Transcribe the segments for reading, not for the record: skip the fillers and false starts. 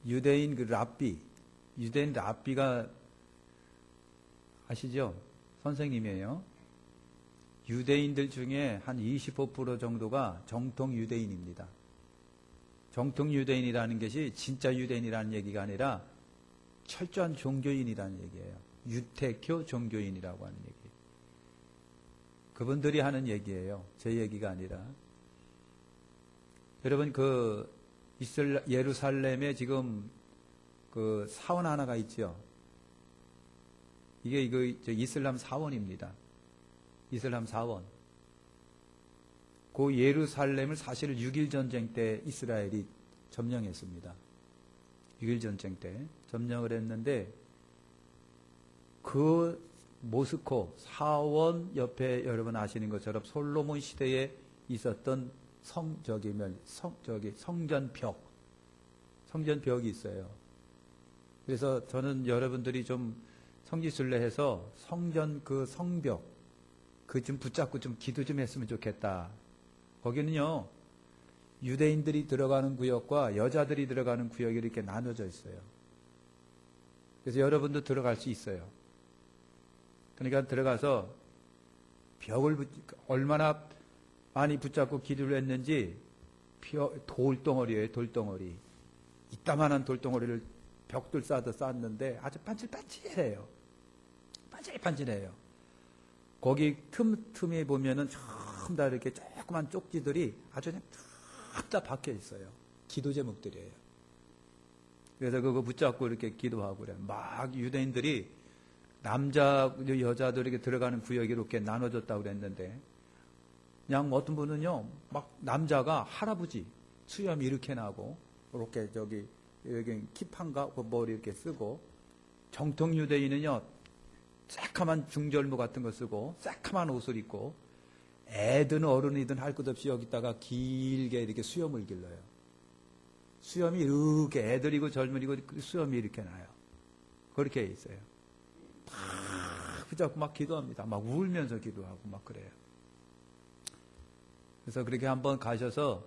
유대인 그 랍비, 유대인 랍비가 아시죠? 선생님이에요. 유대인들 중에 한 25% 정도가 정통 유대인입니다. 정통 유대인이라는 것이 진짜 유대인이라는 얘기가 아니라 철저한 종교인이라는 얘기예요. 유태교 종교인이라고 하는 얘기. 그분들이 하는 얘기예요. 제 얘기가 아니라. 여러분, 예루살렘에 지금 그 사원 하나가 있죠. 이게 이슬람 사원입니다. 이슬람 사원. 그 예루살렘을 사실 6.1 전쟁 때 이스라엘이 점령했습니다. 6.1 전쟁 때 점령을 했는데 그 모스코 사원 옆에 여러분 아시는 것처럼 솔로몬 시대에 있었던 성전벽이 있어요. 그래서 저는 여러분들이 좀 성지순례해서 성전 그 성벽 그 좀 붙잡고 좀 기도 좀 했으면 좋겠다. 거기는요 유대인들이 들어가는 구역과 여자들이 들어가는 구역이 이렇게 나눠져 있어요. 그래서 여러분도 들어갈 수 있어요. 그러니까 들어가서 벽을 얼마나 많이 붙잡고 기도를 했는지 돌덩어리예요. 돌덩어리. 이따만한 돌덩어리를 벽돌 쌓아서 쌓았는데 아주 반질반질해요. 반질반질해요. 거기 틈틈이 보면은 전부 다 이렇게 조그만 쪽지들이 아주 그냥 다 박혀 있어요. 기도 제목들이에요. 그래서 그거 붙잡고 이렇게 기도하고 그래요. 막 유대인들이 남자, 여자들에게 들어가는 구역이 이렇게 나눠졌다고 그랬는데, 그냥 어떤 분은요, 막 남자가 할아버지, 수염 이렇게 나고, 이렇게 여기 키판가 머리 이렇게 쓰고, 정통 유대인은요, 새카만 중절모 같은 거 쓰고, 새카만 옷을 입고, 애든 어른이든 할 것 없이 여기다가 길게 이렇게 수염을 길러요. 수염이 이렇게 애들이고 젊은이고 수염이 이렇게 나요. 그렇게 있어요. 막 붙잡고 막 기도합니다. 막 울면서 기도하고 막 그래요. 그래서 그렇게 한번 가셔서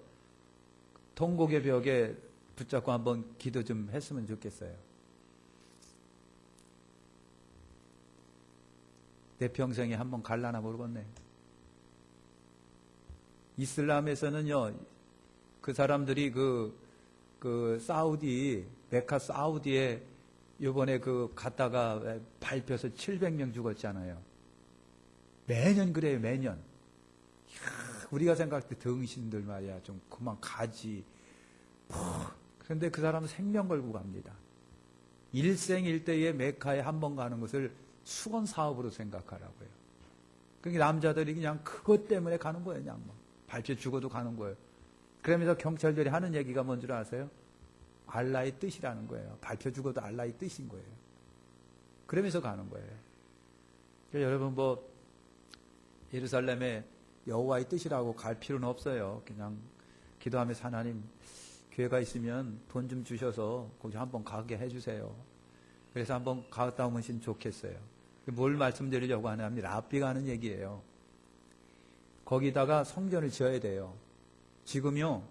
통곡의 벽에 붙잡고 한번 기도 좀 했으면 좋겠어요. 내 평생에 한번 갈라나 모르겠네. 이슬람에서는요, 그 사람들이 메카 사우디에 요번에 갔다가 밟혀서 700명 죽었잖아요. 매년 그래요, 매년. 이야, 우리가 생각할 때 등신들 말이야. 좀 그만 가지. 그런데 그 사람은 생명 걸고 갑니다. 일생일대에 메카에 한 번 가는 것을 수건 사업으로 생각하라고요. 그러니까 남자들이 그냥 그것 때문에 가는 거예요, 그냥 뭐. 밟혀 죽어도 가는 거예요. 그러면서 경찰들이 하는 얘기가 뭔 줄 아세요? 알라의 뜻이라는 거예요. 밟혀 죽어도 알라의 뜻인 거예요. 그러면서 가는 거예요. 그러니까 여러분 예루살렘에 여호와의 뜻이라고 갈 필요는 없어요. 그냥 기도하면서 하나님 교회가 있으면 돈 좀 주셔서 거기 한번 가게 해주세요. 그래서 한번 갔다 오면 좋겠어요. 뭘 말씀드리려고 하냐면 랍비가 하는 얘기예요. 거기다가 성전을 지어야 돼요. 지금요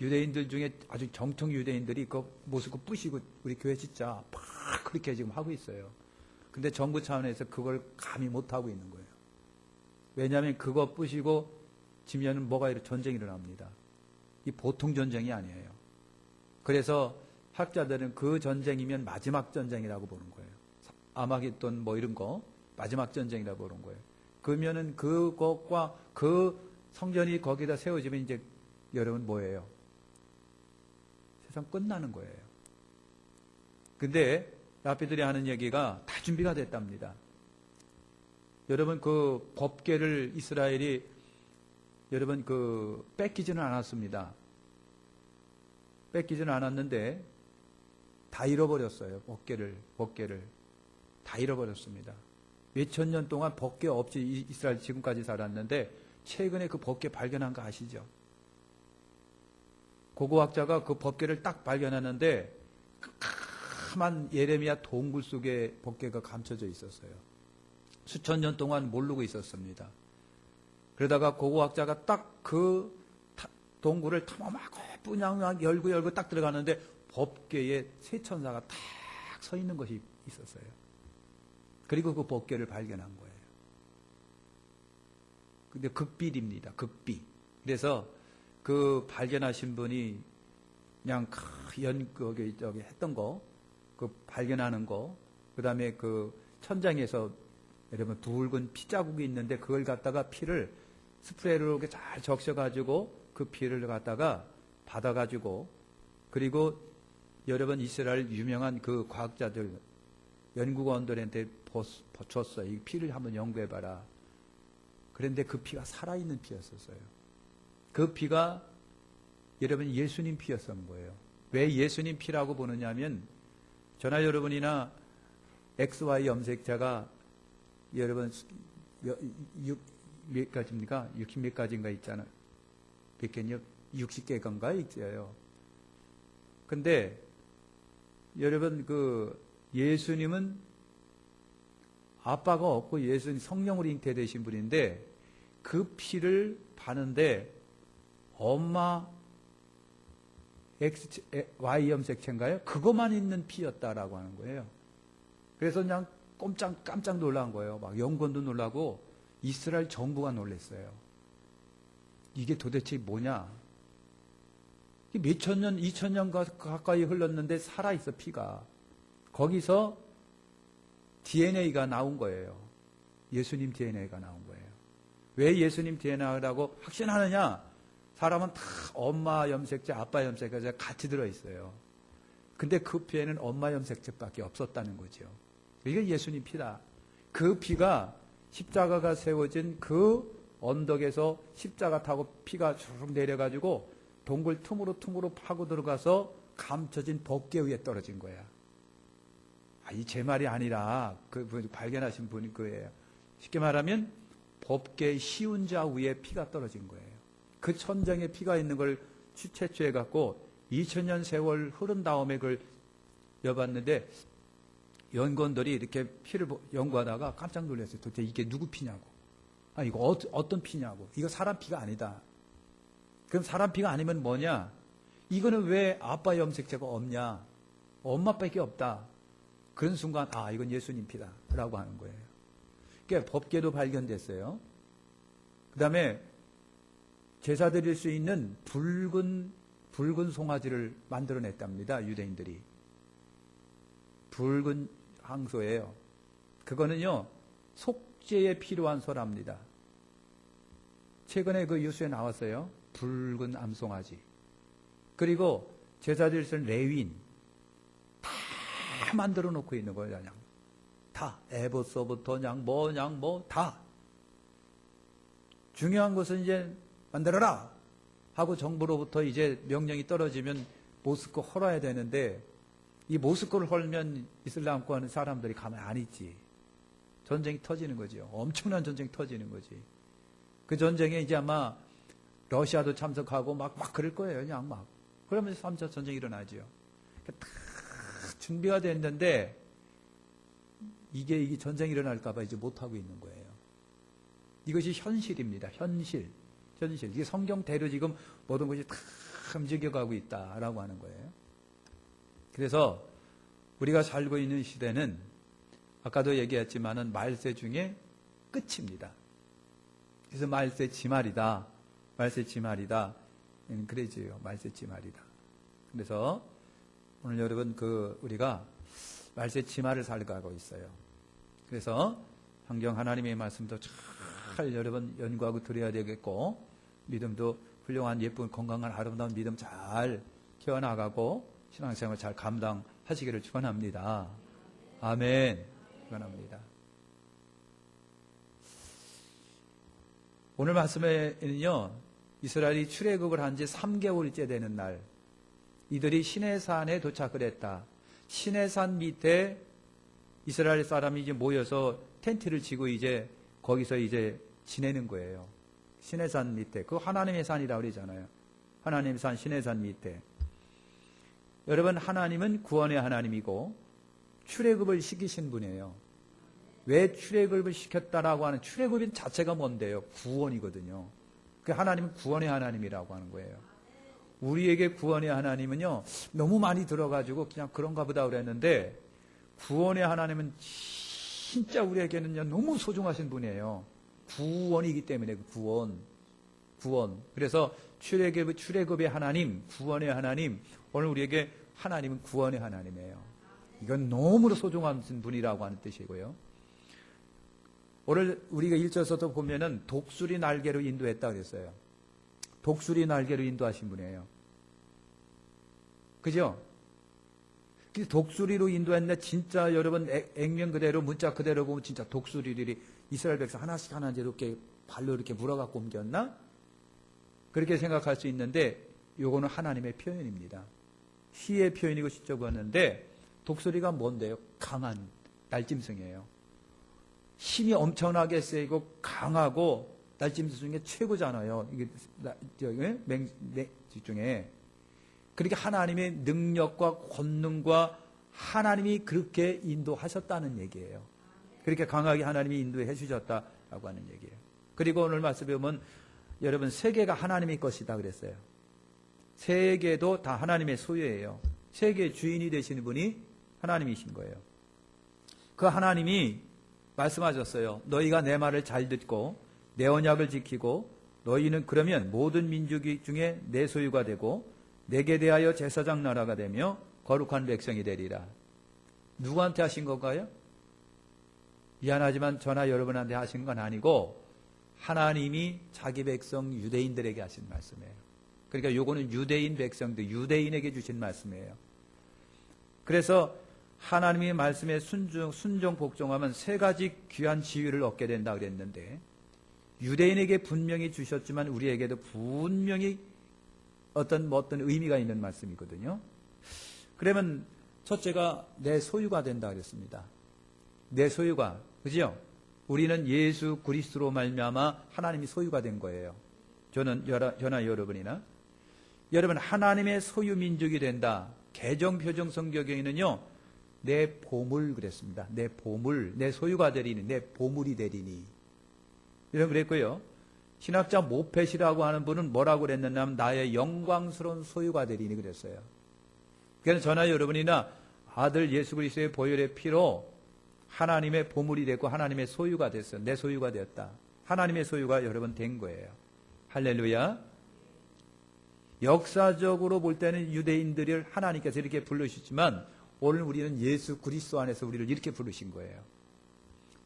유대인들 중에 아주 정통 유대인들이 그 모스크 부시고 우리 교회 진짜 막 그렇게 지금 하고 있어요. 근데 정부 차원에서 그걸 감히 못하고 있는 거예요. 왜냐하면 그거 부시고 지면은 전쟁이 일어납니다. 이 보통 전쟁이 아니에요. 그래서 학자들은 그 전쟁이면 마지막 전쟁이라고 보는 거예요. 아마겟돈 이런 거 마지막 전쟁이라고 보는 거예요. 그러면은 그것과 그 성전이 거기다 세워지면 이제 여러분 뭐예요? 세상 끝나는 거예요. 근데 랍비들이 하는 얘기가 다 준비가 됐답니다. 여러분 그 법궤를 이스라엘이 여러분 뺏기지는 않았습니다. 뺏기지는 않았는데 다 잃어버렸어요. 법궤를 다 잃어버렸습니다. 몇천 년 동안 법궤 없이 이스라엘 지금까지 살았는데 최근에 그 법궤 발견한 거 아시죠? 고고학자가 그 법궤를 딱 발견하는데 까만 예레미야 동굴 속에 법궤가 감춰져 있었어요. 수천 년 동안 모르고 있었습니다. 그러다가 고고학자가 딱 그 동굴을 탐험하고 그냥 열고 딱 들어가는데 법궤에 세 천사가 탁 서 있는 것이 있었어요. 그리고 그 법궤를 발견한 거예요. 근데 극비입니다. 극비. 그래서 그 발견하신 분이 그냥 저기 했던 거, 그 발견하는 거, 그 다음에 그 천장에서 여러분 붉은 피 자국이 있는데 그걸 갖다가 피를 스프레이로 이렇게 잘 적셔가지고 그 피를 갖다가 받아가지고 그리고 여러분 이스라엘 유명한 그 과학자들 연구원들한테 줬어요. 이 피를 한번 연구해봐라. 그런데 그 피가 살아있는 피였었어요. 그 피가 여러분 예수님 피였던 거예요. 왜 예수님 피라고 보느냐면 저나 여러분이나 XY 염색자가 여러분 몇 가지입니까? 60몇 가지인가 있잖아요. 몇 개냐? 60개인가 있어요. 근데 여러분 그 예수님은 아빠가 없고 예수님 성령으로 잉태되신 분인데 그 피를 파는데 엄마 Y 염색체인가요? 그것만 있는 피였다라고 하는 거예요. 그래서 그냥 깜짝 놀란 거예요. 막 연구원도 놀라고 이스라엘 정부가 놀랐어요. 이게 도대체 뭐냐? 몇천 년, 2000년 가까이 흘렀는데 살아있어, 피가. 거기서 DNA가 나온 거예요. 예수님 DNA가 나온 거예요. 왜 예수님 DNA라고 확신하느냐? 사람은 다 엄마 염색체, 아빠 염색체 같이 들어있어요. 근데 그 피에는 엄마 염색체밖에 없었다는 거죠. 이게 예수님 피다. 그 피가 십자가가 세워진 그 언덕에서 십자가 타고 피가 쭉 내려가지고 동굴 틈으로 파고 들어가서 감춰진 법궤 위에 떨어진 거야. 이 제 말이 아니라 그 발견하신 분이 그예요. 쉽게 말하면 법궤 시운자 위에 피가 떨어진 거예요. 그 천장에 피가 있는 걸 채취해 갖고 2000년 세월 흐른 다음에 그걸 여봤는데 연구원들이 이렇게 피를 연구하다가 깜짝 놀랐어요. 도대체 이게 누구 피냐고. 이거 어떤 피냐고. 이거 사람 피가 아니다. 그럼 사람 피가 아니면 뭐냐? 이거는 왜 아빠 염색체가 없냐? 엄마밖에 없다. 그런 순간 이건 예수님 피다 라고 하는 거예요. 그러니까 법궤도 발견됐어요. 그 다음에 제사 드릴 수 있는 붉은 송아지를 만들어냈답니다. 유대인들이. 붉은 항소예요. 그거는요 속죄에 필요한 소랍니다. 최근에 그 뉴스에 나왔어요. 붉은 암송아지. 그리고 제사 드릴 수 있는 레위인 다 만들어 놓고 있는 거예요. 그냥 다 에버서부터 다. 중요한 것은 이제 만들어라 하고 정부로부터 이제 명령이 떨어지면 모스크 헐어야 되는데 이 모스크를 헐면 이슬람권 사람들이 가만히 안 있지. 전쟁이 터지는 거죠. 엄청난 전쟁이 터지는 거지. 그 전쟁에 이제 아마 러시아도 참석하고 막 그럴 거예요. 그냥 막. 그러면 3차 전쟁이 일어나죠. 다 준비가 됐는데 이게 전쟁이 일어날까봐 이제 못하고 있는 거예요. 이것이 현실입니다. 현실. 이게 성경대로 지금 모든 것이 다 움직여가고 있다라고 하는 거예요. 그래서 우리가 살고 있는 시대는 아까도 얘기했지만은 말세 중에 끝입니다. 그래서 말세 지말이다. 그래지요. 말세 지말이다. 그래서 오늘 여러분 우리가 말세 지말을 살아가고 있어요. 그래서 성경 하나님의 말씀도 잘 여러분 연구하고 들어야 되겠고 믿음도 훌륭한 예쁜 건강한 아름다운 믿음 잘 키워나가고 신앙생활 잘 감당하시기를 축원합니다. 아멘. 축원합니다. 오늘 말씀에는요. 이스라엘이 출애굽을 한 지 3개월째 되는 날 이들이 시내산에 도착을 했다. 시내산 밑에 이스라엘 사람이 이제 모여서 텐트를 치고 이제 거기서 이제 지내는 거예요. 시내산 밑에. 그 하나님의 산이라고 그러잖아요. 하나님의 산, 시내산 밑에. 여러분, 하나님은 구원의 하나님이고 출애굽을 시키신 분이에요. 왜 출애굽을 시켰다라고 하는 출애굽인 자체가 뭔데요? 구원이거든요. 그 하나님은 구원의 하나님이라고 하는 거예요. 우리에게 구원의 하나님은요, 너무 많이 들어가지고 그냥 그런가 보다 그랬는데, 구원의 하나님은 진짜 우리에게는요, 너무 소중하신 분이에요. 구원이기 때문에, 구원. 그래서 출애굽의 하나님, 구원의 하나님, 오늘 우리에게 하나님은 구원의 하나님이에요. 이건 너무나 소중한 분이라고 하는 뜻이고요. 오늘 우리가 1절에서도 보면은 독수리 날개로 인도했다 그랬어요. 독수리 날개로 인도하신 분이에요. 그죠? 독수리로 인도했는데 진짜 여러분 액면 그대로 문자 그대로 보면 진짜 독수리들이 이스라엘 백성 하나씩 이렇게 발로 이렇게 물어갖고 옮겼나? 그렇게 생각할 수 있는데 요거는 하나님의 표현입니다. 시의 표현이고 시적었는데 독수리가 뭔데요? 강한 날짐승이에요. 힘이 엄청나게 세고 강하고 날짐승 중에 최고잖아요. 이게 중에. 그러니까 하나님의 능력과 권능과 하나님이 그렇게 인도하셨다는 얘기예요. 그렇게 강하게 하나님이 인도해 주셨다라고 하는 얘기예요. 그리고 오늘 말씀에 보면 여러분 세계가 하나님의 것이다 그랬어요. 세계도 다 하나님의 소유예요. 세계의 주인이 되시는 분이 하나님이신 거예요. 그 하나님이 말씀하셨어요. 너희가 내 말을 잘 듣고 내 언약을 지키고 너희는 그러면 모든 민족 중에 내 소유가 되고 내게 대하여 제사장 나라가 되며 거룩한 백성이 되리라. 누구한테 하신 건가요? 미안하지만 저나 여러분한테 하신 건 아니고 하나님이 자기 백성 유대인들에게 하신 말씀이에요. 그러니까 요거는 유대인 백성들, 유대인에게 주신 말씀이에요. 그래서 하나님의 말씀에 순종, 복종하면 세 가지 귀한 지위를 얻게 된다 그랬는데 유대인에게 분명히 주셨지만 우리에게도 분명히 어떤 의미가 있는 말씀이거든요. 그러면 첫째가 내 소유가 된다 그랬습니다. 내 소유가, 그죠? 우리는 예수 그리스도로 말미암아 하나님이 소유가 된 거예요. 저나 여러분이나. 여러분 하나님의 소유 민족이 된다. 개정표정 성경에는요. 내 보물 그랬습니다. 내 보물, 내 소유가 되리니, 내 보물이 되리니. 이런 그랬고요. 신학자 모펫이라고 하는 분은 뭐라고 그랬느냐 하면 나의 영광스러운 소유가 되리니 그랬어요. 그래서 저나 여러분이나 아들 예수 그리스도의 보혈의 피로 하나님의 보물이 됐고 하나님의 소유가 됐어요. 내 소유가 되었다. 하나님의 소유가 여러분 된 거예요. 할렐루야. 역사적으로 볼 때는 유대인들을 하나님께서 이렇게 부르시지만 오늘 우리는 예수 그리스도 안에서 우리를 이렇게 부르신 거예요.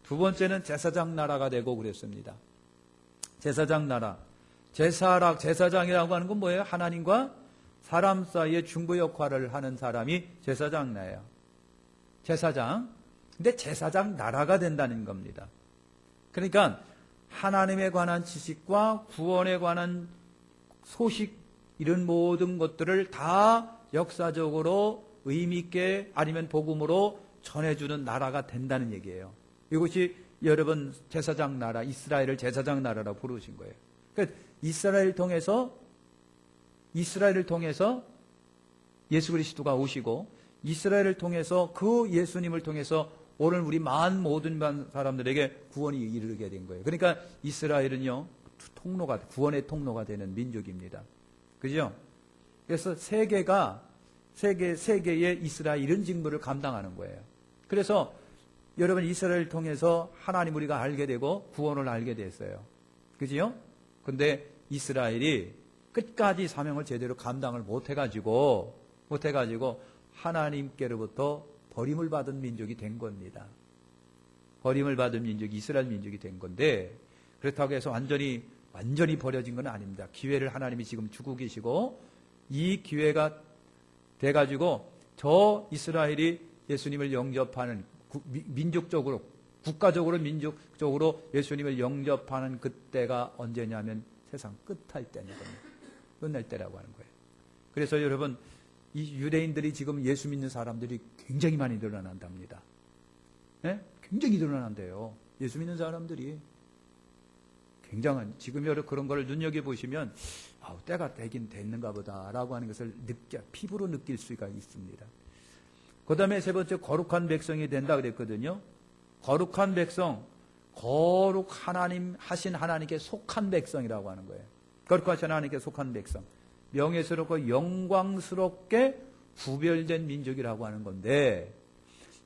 두 번째는 제사장 나라가 되고 그랬습니다. 제사장 나라. 제사장이라고 하는 건 뭐예요? 하나님과 사람 사이의 중보 역할을 하는 사람이 제사장 나라예요. 제사장. 근데 제사장 나라가 된다는 겁니다. 그러니까 하나님에 관한 지식과 구원에 관한 소식 이런 모든 것들을 다 역사적으로 의미있게 아니면 복음으로 전해주는 나라가 된다는 얘기예요. 이것이 여러분 제사장 나라, 이스라엘을 제사장 나라라고 부르신 거예요. 그러니까 이스라엘을 통해서 예수 그리스도가 오시고 이스라엘을 통해서 그 예수님을 통해서 오늘 우리 모든 사람들에게 구원이 이르게 된 거예요. 그러니까 이스라엘은요 구원의 통로가 되는 민족입니다. 그죠? 그래서 세계의 이스라엘 이런 직무를 감당하는 거예요. 그래서 여러분 이스라엘을 통해서 하나님 우리가 알게 되고 구원을 알게 됐어요. 그죠? 근데 이스라엘이 끝까지 사명을 제대로 감당을 못해가지고 하나님께로부터 버림을 받은 민족이 된 겁니다. 버림을 받은 민족이 이스라엘 민족이 된 건데 그렇다고 해서 완전히 버려진 건 아닙니다. 기회를 하나님이 지금 주고 계시고 이 기회가 돼가지고 저 이스라엘이 예수님을 영접하는 민족적으로 국가적으로 민족적으로 예수님을 영접하는 그때가 언제냐면 세상 끝할 때입니다. 끝날 때라고 하는 거예요. 그래서 여러분 이 유대인들이 지금 예수 믿는 사람들이 굉장히 많이 늘어난답니다. 네? 굉장히 늘어난대요. 예수 믿는 사람들이 굉장한 지금 여러 그런 걸 눈여겨보시면 때가 되긴 됐는가 보다라고 하는 것을 피부로 느낄 수가 있습니다. 그 다음에 세 번째 거룩한 백성이 된다 그랬거든요. 거룩한 백성, 하신 하나님께 속한 백성이라고 하는 거예요. 거룩하신 하나님께 속한 백성. 명예스럽고 영광스럽게 구별된 민족이라고 하는 건데,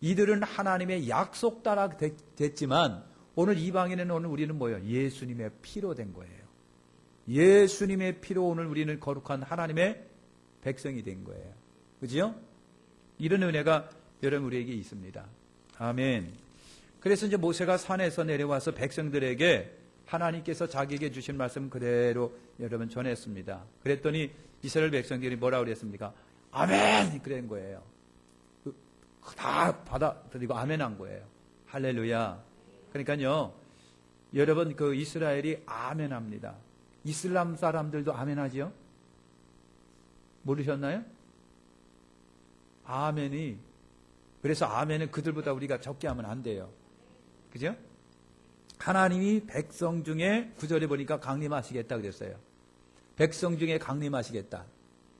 이들은 하나님의 약속 따라 됐지만 오늘 이방인은 오늘 우리는 뭐예요? 예수님의 피로 된 거예요. 예수님의 피로 오늘 우리는 거룩한 하나님의 백성이 된 거예요. 그죠? 이런 은혜가 여러분 우리에게 있습니다. 아멘. 그래서 이제 모세가 산에서 내려와서 백성들에게 하나님께서 자기에게 주신 말씀 그대로 여러분 전했습니다. 그랬더니 이스라엘 백성들이 뭐라고 그랬습니까? 아멘! 그런 거예요. 다 받아들이고 아멘 한 거예요. 할렐루야. 그러니까요, 여러분 그 이스라엘이 아멘 합니다. 이슬람 사람들도 아멘 하지요? 모르셨나요? 아멘이, 그래서 아멘은 그들보다 우리가 적게 하면 안 돼요. 그죠? 하나님이 백성 중에 9절에 보니까 강림하시겠다 그랬어요. 백성 중에 강림하시겠다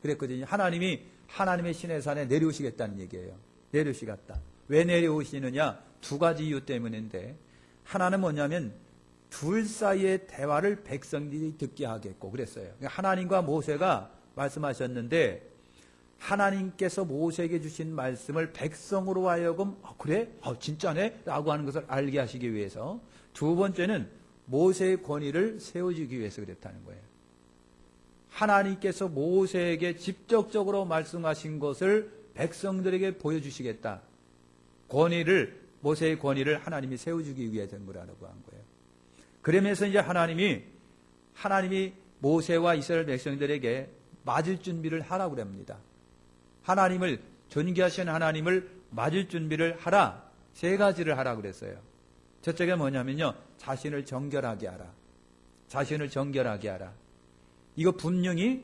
그랬거든요. 하나님이 하나님의 신의 산에 내려오시겠다는 얘기예요. 내려오시겠다. 왜 내려오시느냐? 두 가지 이유 때문인데, 하나는 뭐냐면 둘 사이의 대화를 백성들이 듣게 하겠고 그랬어요. 하나님과 모세가 말씀하셨는데, 하나님께서 모세에게 주신 말씀을 백성으로 하여금 그래? 진짜네? 라고 하는 것을 알게 하시기 위해서, 두 번째는 모세의 권위를 세워주기 위해서 그랬다는 거예요. 하나님께서 모세에게 직접적으로 말씀하신 것을 백성들에게 보여주시겠다. 모세의 권위를 하나님이 세워주기 위해 된 거라고 한 거예요. 그러면서 이제 하나님이 모세와 이스라엘 백성들에게 맞을 준비를 하라고 합니다. 하나님을, 존귀하신 하나님을 맞을 준비를 하라. 세 가지를 하라 그랬어요. 첫째가 뭐냐면요, 자신을 정결하게 하라. 자신을 정결하게 하라. 이거 분명히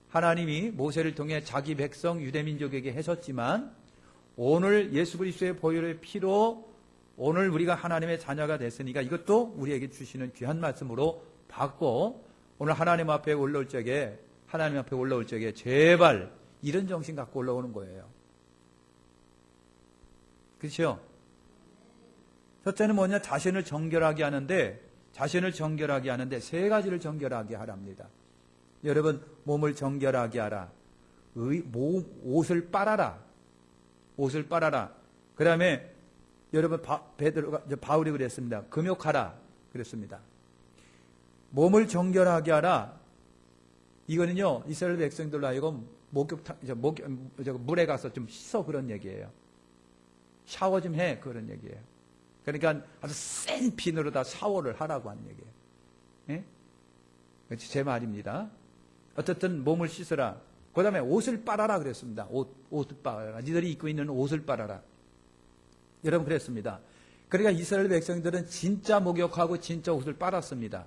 하나님이 모세를 통해 자기 백성 유대민족에게 하셨지만, 오늘 예수 그리스도의 보혈의 피로 오늘 우리가 하나님의 자녀가 됐으니까 이것도 우리에게 주시는 귀한 말씀으로 받고, 오늘 하나님 앞에 올라올 적에 제발 이런 정신 갖고 올라오는 거예요. 그렇죠? 첫째는 뭐냐? 자신을 정결하게 하는데 세 가지를 정결하게 하랍니다. 여러분, 몸을 정결하게 하라. 옷을 빨아라. 그 다음에 여러분, 바울이 그랬습니다. 금욕하라. 그랬습니다. 몸을 정결하게 하라. 이거는요, 이스라엘 백성들로 하여금 물에 가서 좀 씻어, 그런 얘기예요. 샤워 좀 해, 그런 얘기예요. 그러니까 아주 센 비누로 다 샤워를 하라고 하는 얘기예요. 예? 제 말입니다. 어쨌든 몸을 씻으라. 그 다음에 옷을 빨아라 그랬습니다. 옷을 빨아라. 니들이 입고 있는 옷을 빨아라. 여러분, 그랬습니다. 그러니까 이스라엘 백성들은 진짜 목욕하고 진짜 옷을 빨았습니다.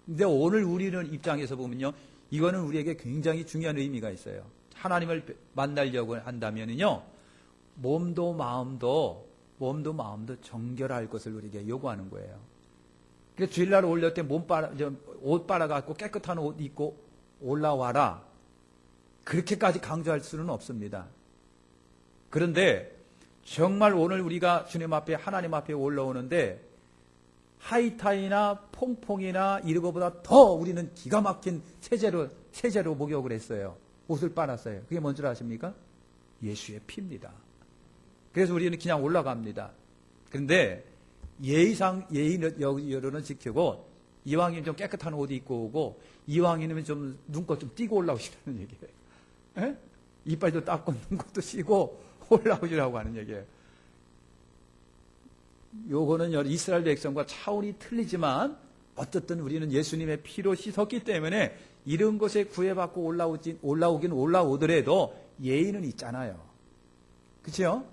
근데 오늘 우리는 입장에서 보면요, 이거는 우리에게 굉장히 중요한 의미가 있어요. 하나님을 만나려고 한다면요, 몸도 마음도 정결할 것을 우리에게 요구하는 거예요. 그래서 주일날 올릴 때 옷 빨아갖고 깨끗한 옷 입고 올라와라. 그렇게까지 강조할 수는 없습니다. 그런데 정말 오늘 우리가 주님 앞에, 하나님 앞에 올라오는데 하이타이나 퐁퐁이나 이런 것보다 더 우리는 기가 막힌 세제로 목욕을 했어요. 옷을 빨았어요. 그게 뭔 줄 아십니까? 예수의 피입니다. 그래서 우리는 그냥 올라갑니다. 그런데 예의는 지키고, 이왕이면 좀 깨끗한 옷 입고 오고, 이왕이면 좀 눈꽃 좀 띄고 올라오시라는 얘기예요. 에? 이빨도 닦고 눈꽃도 씻고 올라오시라고 하는 얘기예요. 요거는 이스라엘 백성과 차원이 틀리지만 어쨌든 우리는 예수님의 피로 씻었기 때문에 이런 것에 구애받고 올라오더라도 예의는 있잖아요. 그렇죠?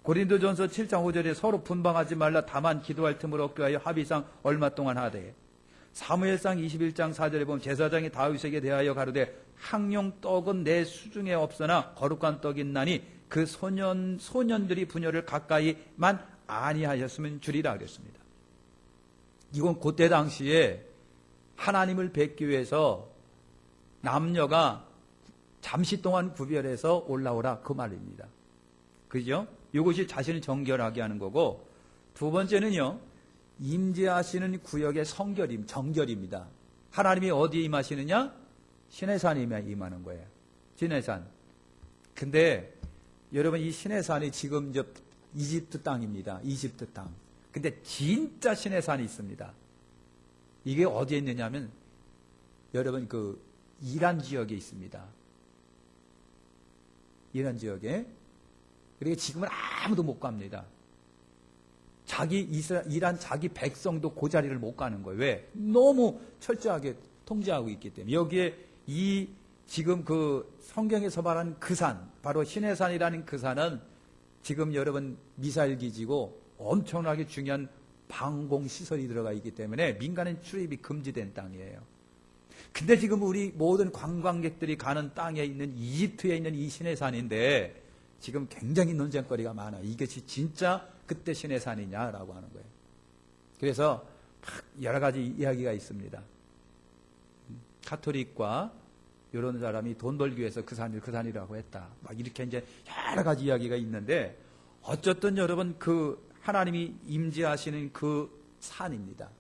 고린도전서 7장 5절에 서로 분방하지 말라. 다만 기도할 틈을 얻게 하여 합의상 얼마 동안 하되. 사무엘상 21장 4절에 보면 제사장이 다윗에게 대하여 가로되 항용 떡은 내 수중에 없으나 거룩한 떡이 있나니 그 소년들이 분열을 가까이만 아니하였으면 주리라 그랬습니다. 이건 그때 당시에 하나님을 뵙기 위해서 남녀가 잠시 동안 구별해서 올라오라, 그 말입니다. 그죠? 이것이 자신을 정결하게 하는 거고, 두 번째는요, 임재하시는 구역의 정결입니다. 하나님이 어디에 임하시느냐? 시내산이면 임하는 거예요. 시내산. 근데 여러분 이 시내산이 지금 이집트 땅입니다. 이집트 땅. 근데 진짜 시내산이 있습니다. 이게 어디에 있느냐면 여러분 그 이란 지역에 있습니다. 이란 지역에. 그리고 지금은 아무도 못 갑니다. 이란 자기 백성도 그 자리를 못 가는 거예요. 왜? 너무 철저하게 통제하고 있기 때문에. 여기에 지금 그 성경에서 말하는 그 산, 바로 시내산이라는 그 산은 지금 여러분 미사일 기지고 엄청나게 중요한 방공시설이 들어가 있기 때문에 민간인 출입이 금지된 땅이에요. 근데 지금 우리 모든 관광객들이 가는 땅에 있는 이집트에 있는 이 시내산인데 지금 굉장히 논쟁거리가 많아요. 이것이 진짜 그때 시내산이냐라고 하는 거예요. 그래서 여러 가지 이야기가 있습니다. 가톨릭과 이런 사람이 돈 벌기 위해서 그 산이라고 했다. 막 이렇게 이제 여러 가지 이야기가 있는데 어쨌든 여러분 그 하나님이 임재하시는 그 산입니다.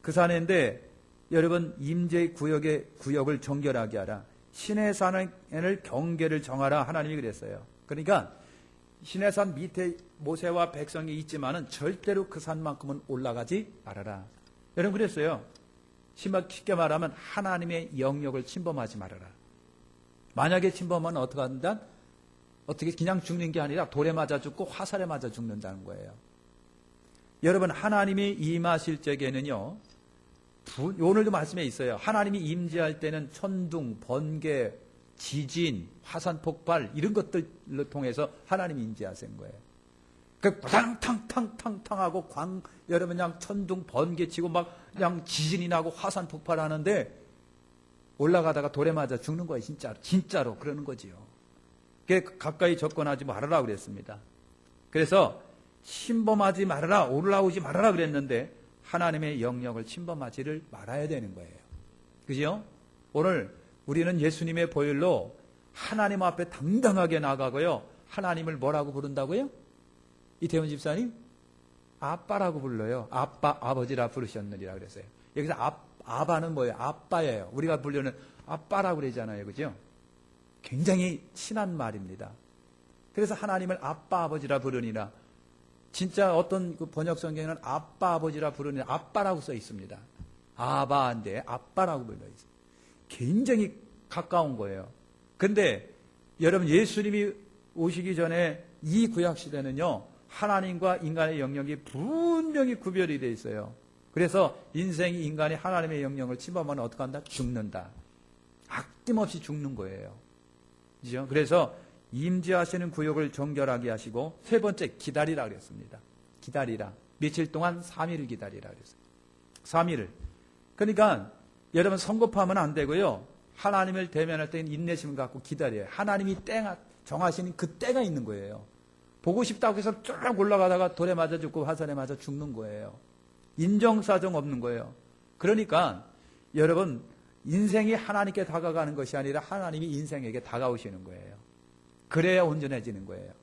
그 산인데 여러분 임재 구역을 정결하게 하라. 시내산을 경계를 정하라. 하나님이 그랬어요. 그러니까 시내산 밑에 모세와 백성이 있지만은 절대로 그 산만큼은 올라가지 말아라. 여러분 그랬어요. 쉽게 말하면 하나님의 영역을 침범하지 말아라. 만약에 침범하면 어떻게 한다? 어떻게 그냥 죽는 게 아니라 돌에 맞아 죽고 화살에 맞아 죽는다는 거예요. 여러분 하나님이 임하실 적에는요. 오늘도 말씀에 있어요. 하나님이 임재할 때는 천둥, 번개, 지진, 화산 폭발 이런 것들을 통해서 하나님이 임재하신 거예요. 그 탕탕탕탕탕하고 여러분 그냥 천둥 번개 치고 막 그냥 지진이 나고 화산 폭발하는데 올라가다가 돌에 맞아 죽는 거예요. 진짜로 그러는 거지요. 그게 가까이 접근하지 말아라 그랬습니다. 그래서 침범하지 말아라, 올라오지 말아라 그랬는데 하나님의 영역을 침범하지를 말아야 되는 거예요. 그죠? 오늘 우리는 예수님의 보혈로 하나님 앞에 당당하게 나가고요. 하나님을 뭐라고 부른다고요? 이태원 집사님? 아빠라고 불러요. 아버지라 부르셨느니라 그랬어요. 여기서 아바는 뭐예요? 아빠예요. 우리가 부르는 아빠라고 그러잖아요. 그죠? 굉장히 친한 말입니다. 그래서 하나님을 아빠, 아버지라 부르니라. 진짜 어떤 그 번역 성경에는 아빠, 아버지라 부르니라. 아빠라고 써 있습니다. 아바인데 아빠라고 불러 있어요. 굉장히 가까운 거예요. 근데 여러분 예수님이 오시기 전에 이 구약시대는요. 하나님과 인간의 영역이 분명히 구별이 되어 있어요. 그래서 인생이 인간이 하나님의 영역을 침범하면 어떻게 한다? 죽는다. 아낌없이 죽는 거예요. 그죠? 그래서 임재하시는 구역을 정결하게 하시고 세 번째 기다리라 그랬습니다. 기다리라. 며칠 동안 3일을 기다리라 그랬어요. 3일을. 그러니까 여러분 성급하면 안 되고요. 하나님을 대면할 때는 인내심을 갖고 기다려요. 하나님이 정하시는 그 때가 있는 거예요. 보고 싶다고 해서 쭉 올라가다가 돌에 맞아 죽고 화살에 맞아 죽는 거예요. 인정사정 없는 거예요. 그러니까 여러분 인생이 하나님께 다가가는 것이 아니라 하나님이 인생에게 다가오시는 거예요. 그래야 온전해지는 거예요.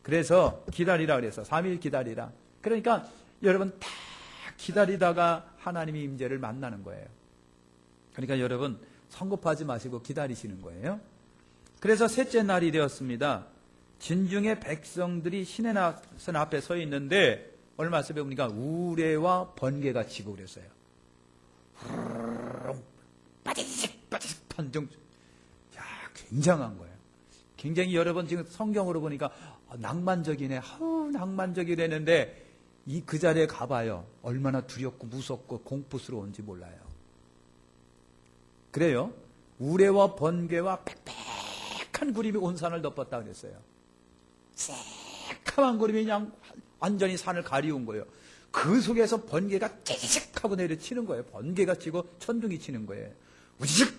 그래서 기다리라 그래서 3일 기다리라. 그러니까 여러분 다 기다리다가 하나님의 임재를 만나는 거예요. 그러니까 여러분 성급하지 마시고 기다리시는 거예요. 그래서 셋째 날이 되었습니다. 진중의 백성들이 시내산 앞에 서 있는데 오늘 말씀에 보니까 우레와 번개가 치고 그랬어요. 빠지직 판정. 야, 굉장한 거예요. 굉장히 여러분 지금 성경으로 보니까 낭만적이네. 낭만적이랬는데 그 자리에 가봐요. 얼마나 두렵고 무섭고 공포스러운지 몰라요. 그래요. 우레와 번개와 빽빽한 구름이 온 산을 덮었다 그랬어요. 새카만 구름이 그냥 완전히 산을 가리운 거예요. 그 속에서 번개가 찌직 하고 내려치는 거예요. 번개가 치고 천둥이 치는 거예요. 우직!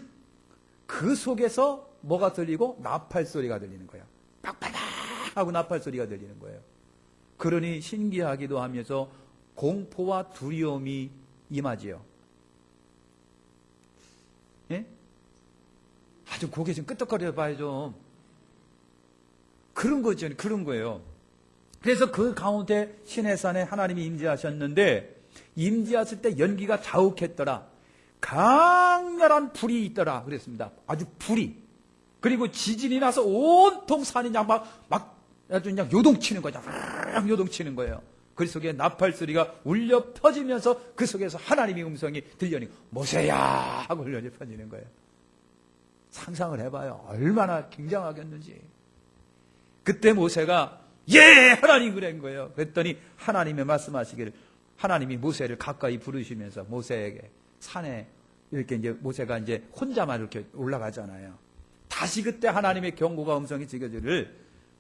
그 속에서 뭐가 들리고? 나팔 소리가 들리는 거예요. 빡빡 하고 나팔 소리가 들리는 거예요. 그러니 신기하기도 하면서 공포와 두려움이 임하지요. 예? 아주 고개 좀 끄덕거려 봐요 좀. 그런 거죠. 그런 거예요. 그래서 그 가운데 시내산에 하나님이 임재하셨는데 임재하실 때 연기가 자욱했더라. 강렬한 불이 있더라 그랬습니다. 아주 불이. 그리고 지진이 나서 온통 산이 그냥 아주 그냥 요동치는 거죠. 요동치는 거예요. 그 속에 나팔 소리가 울려 퍼지면서 그 속에서 하나님의 음성이 들려니 모세야 하고 울려 퍼지는 거예요. 상상을 해봐요. 얼마나 굉장하겠는지. 그때 모세가 예 하나님 그런 거예요. 그랬더니 하나님의 말씀하시기를 하나님이 모세를 가까이 부르시면서 모세에게 산에 이렇게 이제 모세가 이제 혼자만 이렇게 올라가잖아요. 다시 그때 하나님의 경고가 음성이 지겨지를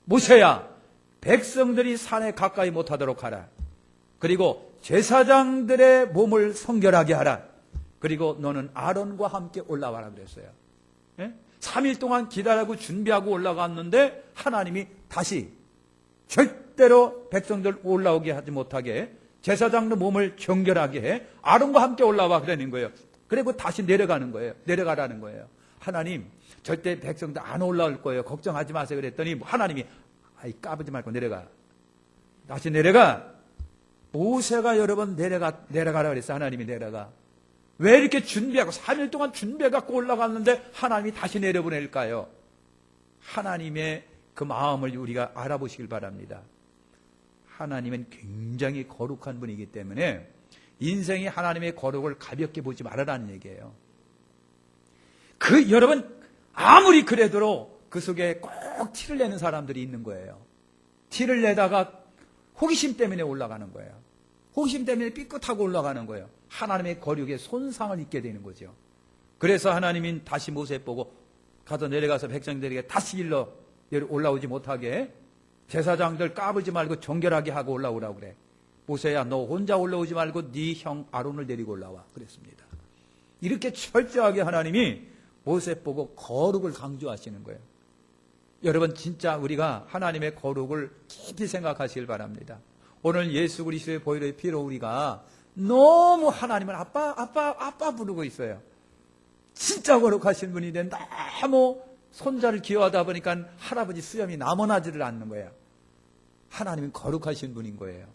모세야 백성들이 산에 가까이 못하도록 하라. 그리고 제사장들의 몸을 성결하게 하라. 그리고 너는 아론과 함께 올라와라 그랬어요. 3일 동안 기다리고 준비하고 올라갔는데 하나님이 다시 절대로 백성들 올라오게 하지 못하게 제사장의 몸을 정결하게 해 아론과 함께 올라와 그러는 거예요. 그리고 다시 내려가는 거예요. 내려가라는 거예요. 하나님 절대 백성들 안 올라올 거예요. 걱정하지 마세요. 그랬더니 하나님이 아이 까부지 말고 내려가. 다시 내려가. 모세가 여러 번 내려가라 그랬어요. 하나님이 내려가. 왜 이렇게 준비하고 3일 동안 준비해갖고 올라갔는데 하나님이 다시 내려보낼까요? 하나님의 그 마음을 우리가 알아보시길 바랍니다. 하나님은 굉장히 거룩한 분이기 때문에 인생이 하나님의 거룩을 가볍게 보지 말아라는 얘기예요. 여러분 아무리 그래도 그 속에 꼭 티를 내는 사람들이 있는 거예요. 티를 내다가 호기심 때문에 올라가는 거예요. 호기심 때문에 삐끗하고 올라가는 거예요. 하나님의 거룩에 손상을 입게 되는 거죠. 그래서 하나님이 다시 모세 보고 가서 내려가서 백성들에게 다시 일러 올라오지 못하게 제사장들 까불지 말고 정결하게 하고 올라오라고 그래. 모세야 너 혼자 올라오지 말고 네 형 아론을 데리고 올라와 그랬습니다. 이렇게 철저하게 하나님이 모세 보고 거룩을 강조하시는 거예요. 여러분 진짜 우리가 하나님의 거룩을 깊이 생각하시길 바랍니다. 오늘 예수 그리스도의 보혈의 피로 우리가 너무 하나님을 아빠 부르고 있어요. 진짜 거룩하신 분인데 너무 손자를 기여하다 보니까 할아버지 수염이 남아나지를 않는 거예요. 하나님은 거룩하신 분인 거예요.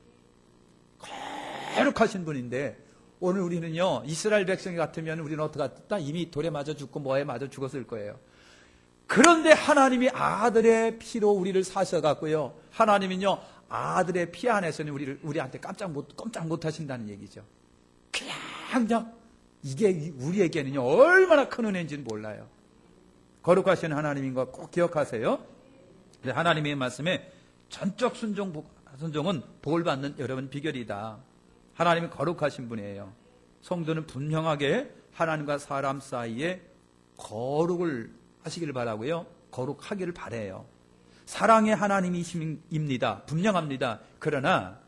거룩하신 분인데 오늘 우리는요 이스라엘 백성이 같으면 우리는 어떡하겠다? 이미 돌에 맞아 죽고 뭐에 맞아 죽었을 거예요. 그런데 하나님이 아들의 피로 우리를 사셔갖고요. 하나님은요 아들의 피 안에서는 우리한테 깜짝 못 하신다는 얘기죠. 그냥 이게 우리에게는요 얼마나 큰 은혜인지는 몰라요. 거룩하신 하나님인 거 꼭 기억하세요. 하나님의 말씀에 전적 순종은 복을 받는 여러분 비결이다. 하나님은 거룩하신 분이에요. 성도는 분명하게 하나님과 사람 사이에 거룩을 하시기를 바라고요. 거룩하기를 바라요. 사랑의 하나님이십니다. 분명합니다. 그러나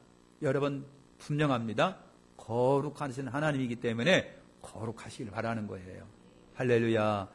여러분 분명합니다. 거룩하신 하나님이기 때문에 거룩하시길 바라는 거예요. 할렐루야.